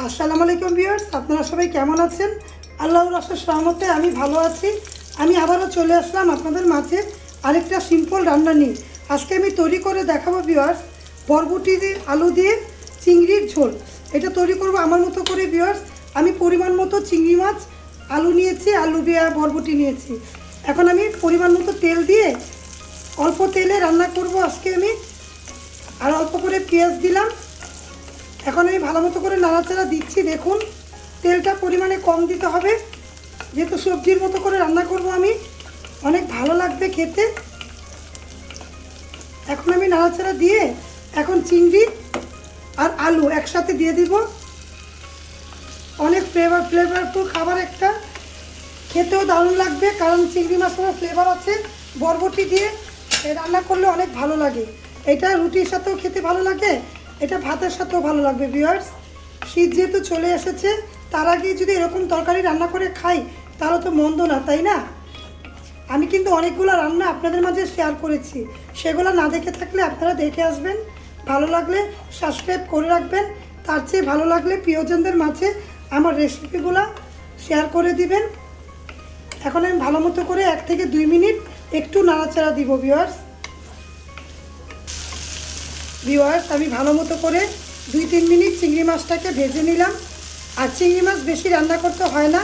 আসসালামু আলাইকুম ভিউয়ার্স, আপনারা সবাই কেমন আছেন? আল্লাহর অশেষ রহমতে আমি ভালো আছি। আমি আবারও চলে আসলাম আপনাদের মাঝে আরেকটা সিম্পল রান্না নিয়ে। আজকে আমি তৈরি করে দেখাবো ভিউয়ার্স, বরবটি দিয়ে আলু দিয়ে চিংড়ির ঝোল। এটা তৈরি করব আমার মতো করে ভিউয়ার্স। আমি পরিমাণ মতো চিংড়ি মাছ, আলু নিয়েছি, আলু দিয়ে বরবটি নিয়েছি। এখন আমি পরিমাণ মতো তেল দিয়ে অল্প তেলে রান্না করব আজকে আমি। আর অল্প করে পেঁয়াজ দিলাম। এখন আমি ভালো মতো করে নাড়াচাড়া দিচ্ছি। দেখুন, তেলটা পরিমাণে কম দিতে হবে, যেহেতু সবজির মতো করে রান্না করব আমি, অনেক ভালো লাগবে খেতে। এখন আমি নাড়াচাড়া দিয়ে এখন চিংড়ি আর আলু একসাথে দিয়ে দিব। অনেক ফ্লেভারফুল খাবার একটা, খেতেও দারুণ লাগবে, কারণ চিংড়ি মাছের ফ্লেভার আছে। বরবটি দিয়ে রান্না করলে অনেক ভালো লাগে। এটা রুটির সাথেও খেতে ভালো লাগে, এটা ভাতের সাথেও ভালো লাগবে ভিউয়ার্স। শীত যেহেতু চলে এসেছে, তার আগে যদি এরকম তরকারি রান্না করে খাই তাহলে তো মন্দ না, তাই না? আমি কিন্তু অনেকগুলো রান্না আপনাদের মাঝে শেয়ার করেছি, সেগুলো না দেখে থাকলে আপনারা দেখে আসবেন। ভালো লাগলে সাবস্ক্রাইব করে রাখবেন। তার চেয়ে ভালো লাগলে প্রিয়জনদের মাঝে আমার রেসিপিগুলো শেয়ার করে দিবেন। এখন আমি ভালো মতো করে 1 থেকে 2 মিনিট একটু নাড়াচাড়া দিব ভিউয়ার্স। আমি ভালো মতো করে 2-3 মিনিট চিংড়ি মাছটাকে ভেজে নিলাম। আর চিংড়ি মাছ বেশি রান্না করতে হয় না,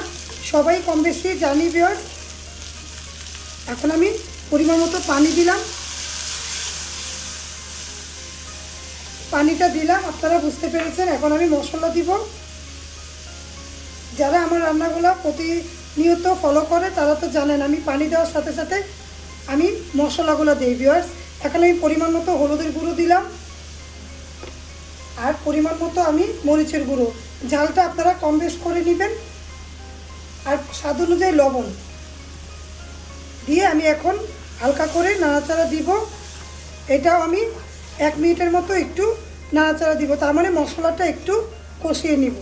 সবাই কম বেশি জানি ভিউয়ার্স। এখন আমি পরিমাণ মতো পানি দিলাম। পানিটা দিলাম, আপনারা বুঝতে পেরেছেন। এখন আমি মশলা দিব। যারা আমার রান্নাগুলো প্রতিনিয়ত ফলো করে তারা তো জানেন আমি পানি দেওয়ার সাথে সাথে আমি মশলাগুলো দিই ভিউয়ার্স। এখন আমি পরিমাণ মতো হলুদের গুঁড়ো দিলাম, আর পরিমাণ মতো আমি মরিচের গুঁড়ো। ঝালটা আপনারা কম বেশ করে নেবেন। আর স্বাদ অনুযায়ী লবণ দিয়ে আমি এখন হালকা করে নাড়াচাড়া দিব। এটাও আমি 1 মিনিটের মতো একটু নাড়াচাড়া দিব, তার মানে মশলাটা একটু কষিয়ে নিব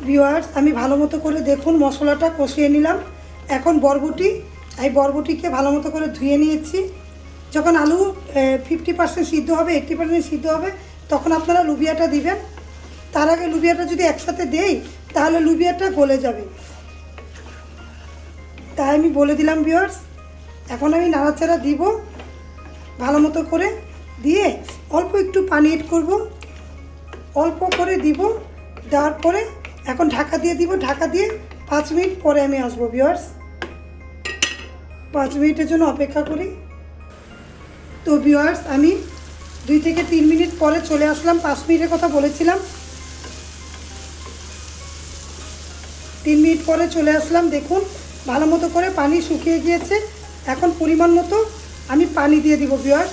ভিউয়ার্স। আমি ভালো মতো করে দেখুন মশলাটা কষিয়ে নিলাম। এখন এই বরবটিকে ভালো মতো করে ধুয়ে নিয়েছি। যখন আলু 50% সিদ্ধ হবে, 80% সিদ্ধ হবে, তখন আপনারা লুবিয়াটা দিবেন। তার আগে লুবিয়াটা যদি একসাথে দেই তাহলে লুবিয়াটা গলে যাবে, তাই আমি বলে দিলাম ভিউয়ার্স। এখন আমি নাড়াচাড়া দিব ভালো মতো করে দিয়ে অল্প একটু পানি এড করব, অল্প করে দিব। দেওয়ার পরে এখন ঢাকা দিয়ে দিব। ঢাকা দিয়ে 5 মিনিট পরে আমি আসবো ভিউয়ার্স। 5 মিনিটের জন্য অপেক্ষা করি। তো ভিউয়ার্স, আমি 2 থেকে 3 মিনিট পরে চলে আসলাম। 5 মিনিটের কথা বলেছিলাম, 3 মিনিট পরে চলে আসলাম। দেখুন ভালো মতো করে পানি শুকিয়ে গিয়েছে। এখন পরিমাণ মতো আমি পানি দিয়ে দিব ভিউয়ার্স।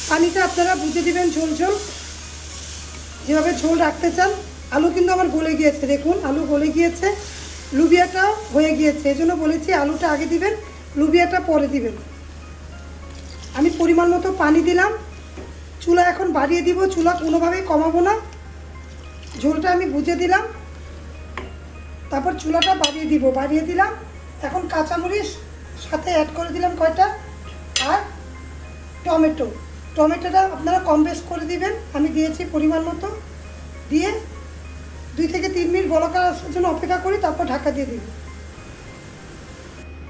পানিটা আপনারা বুঝে দিবেন ঝোল ঝোল, যেভাবে ঝোল রাখতে চান। আলু কিন্তু আমার গলে গিয়েছে, দেখুন আলু গলে গিয়েছে, লুবিয়াটাও হয়ে গিয়েছে। এই জন্য বলেছি আলুটা আগে দিবেন, লুবিয়াটা পরে দিবেন। আমি পরিমাণ মতো পানি দিলাম। চুলা এখন বাড়িয়ে দিব, চুলা কোনোভাবেই কমাবো না। ঝোলটা আমি বুঝে দিলাম, তারপর চুলাটা বাড়িয়ে দিলাম। এখন কাঁচামরিচ সাথে অ্যাড করে দিলাম কয়টা, আর টমেটোটা আপনারা কম বেশ করে দিবেন। আমি দিয়েছি পরিমাণ মতো। দিয়ে 2 থেকে 3 মিনিট বলকা আসার জন্য অপেক্ষা করি, তারপর ঢাকা দিয়ে দিব।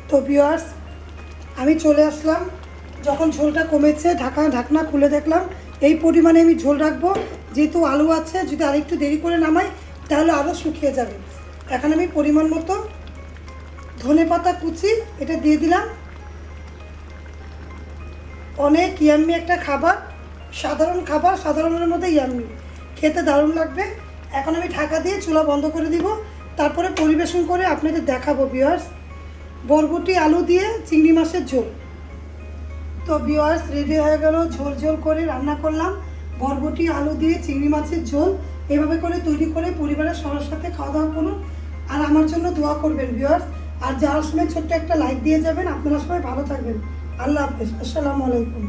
তো ভিউয়ার্স, আমি চলে আসলাম। যখন ঝোলটা কমেছে, ঢাকনা খুলে দেখলাম এই পরিমাণে আমি ঝোল রাখবো। যেহেতু আলু আছে, যদি আরেকটু দেরি করে নামাই তাহলে আরও শুকিয়ে যাবে। এখন আমি পরিমাণ মতো ধনেপাতা কুচি এটা দিয়ে দিলাম। অনেক ইয়াম্মি একটা খাবার, সাধারণ খাবার, সাধারণের মধ্যে ইয়াম্মি, খেতে দারুণ লাগবে। এখন আমি ঢাকা দিয়ে চুলা বন্ধ করে দিব, তারপরে পরিবেশন করে আপনাদের দেখাবো ভিউয়ার্স বরবটি আলু দিয়ে চিংড়ি মাছের ঝোল। তো ভিউয়ার্স, রেডি হয়ে গেল। ঝোল করে রান্না করলাম বরবটি আলু দিয়ে চিংড়ি মাছের ঝোল। এভাবে করে তৈরি করে পরিবারের সবার সাথে খাওয়া দাওয়া করুন। আর আমার জন্য দোয়া করবেন ভিউয়ার্স। আর যাওয়ার সময় ছোট্ট একটা লাইক দিয়ে যাবেন। আপনারা সবাই ভালো থাকবেন। আল্লাহ হাফেজ। আসসালামু আলাইকুম।